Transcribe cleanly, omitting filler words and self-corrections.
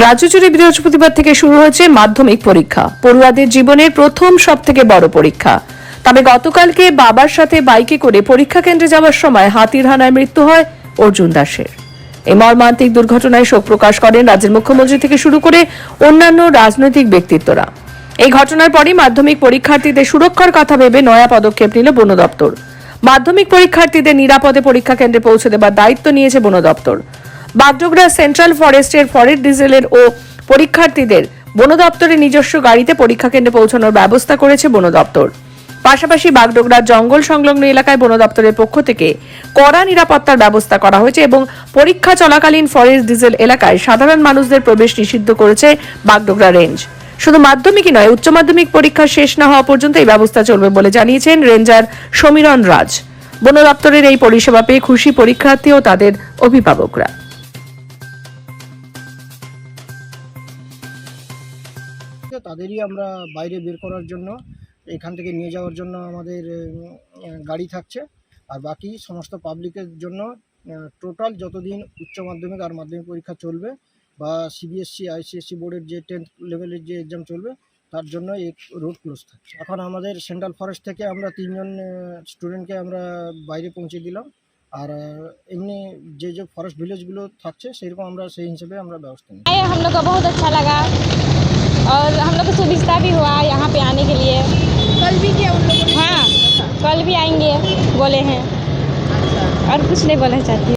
রাজ্য জুড়ে বৃহস্পতিবার থেকে শুরু হয়েছে মাধ্যমিক পরীক্ষা। পড়ুয়াদের জীবনের প্রথম সবথেকে বড় পরীক্ষা। তবে গতকালকে বাবার সাথে বাইকে করে পরীক্ষা কেন্দ্রে যাওয়ার সময় হাতির হানায় মৃত্যু হয় অর্জুন দাসের। এই মর্মান্তিক দুর্ঘটনায় শোক প্রকাশ করেন রাজ্যের মুখ্যমন্ত্রী থেকে শুরু করে অন্যান্য রাজনৈতিক ব্যক্তিত্বরা। এই ঘটনার পরই মাধ্যমিক পরীক্ষার্থীদের সুরক্ষার কথা ভেবে নয়া পদক্ষেপ নিল বন দপ্তর। মাধ্যমিক পরীক্ষার্থীদের নিরাপদে পরীক্ষা কেন্দ্রে পৌঁছে দেবার দায়িত্ব নিয়েছে বন দপ্তর। বাগডোগরা সেন্ট্রাল ফরেস্টের ফরেস্ট ডিজেলের ও পরীক্ষার্থীদের বন দপ্তরের নিজস্ব গাড়িতে পরীক্ষা কেন্দ্রে পৌঁছানোর ব্যবস্থা করেছে বন দপ্তর। পাশাপাশি বাগডোগরার জঙ্গল সংলগ্ন এলাকায় বন দপ্তরের পক্ষ থেকে কড়া নিরাপত্তার ব্যবস্থা করা হয়েছে এবং পরীক্ষা চলাকালীন ফরেস্ট ডিজেল এলাকায় সাধারণ মানুষদের প্রবেশ নিষিদ্ধ করেছে বাগডোগরা রেঞ্জ। শুধু মাধ্যমিকই নয়, উচ্চ মাধ্যমিক পরীক্ষা শেষ না হওয়া পর্যন্ত এই ব্যবস্থা চলবে বলে জানিয়েছেন রেঞ্জার সমীরণ রাজ। বন দপ্তরের এই পরিষেবা পেয়ে খুশি পরীক্ষার্থী ও তাদের অভিভাবকরা। তাদেরই আমরা বাইরে বের করার জন্য এখান থেকে নিয়ে যাওয়ার জন্য আমাদের গাড়ি থাকছে। আর বাকি সমস্ত পাবলিকের জন্য টোটাল যতদিন উচ্চ মাধ্যমিক আর মাধ্যমিক পরীক্ষা চলবে বা সিবিএসসি আইসিএসসি বোর্ডের যে 10th লেভেলের যে এক্সাম চলবে তার জন্য এই রোড ক্লোজ থাকছে। এখন আমাদের সেন্ট্রাল ফরেস্ট থেকে আমরা 3 জন স্টুডেন্টকে আমরা বাইরে পৌঁছে দিলাম। আর এমনি যে যে ফরেস্ট ভিলেজগুলো থাকছে সেরকম আমরা সেই হিসেবে আমরা ব্যবস্থা নিই। हम लोग को बहुत अच्छा लगा और हम लोग को सुविधा भी हुआ यहाँ पे आने के लिए। कल भी क्या उन लोगों ने? हाँ, कल भी आएंगे बोले हैं। और कुछ नहीं बोलना चाहती।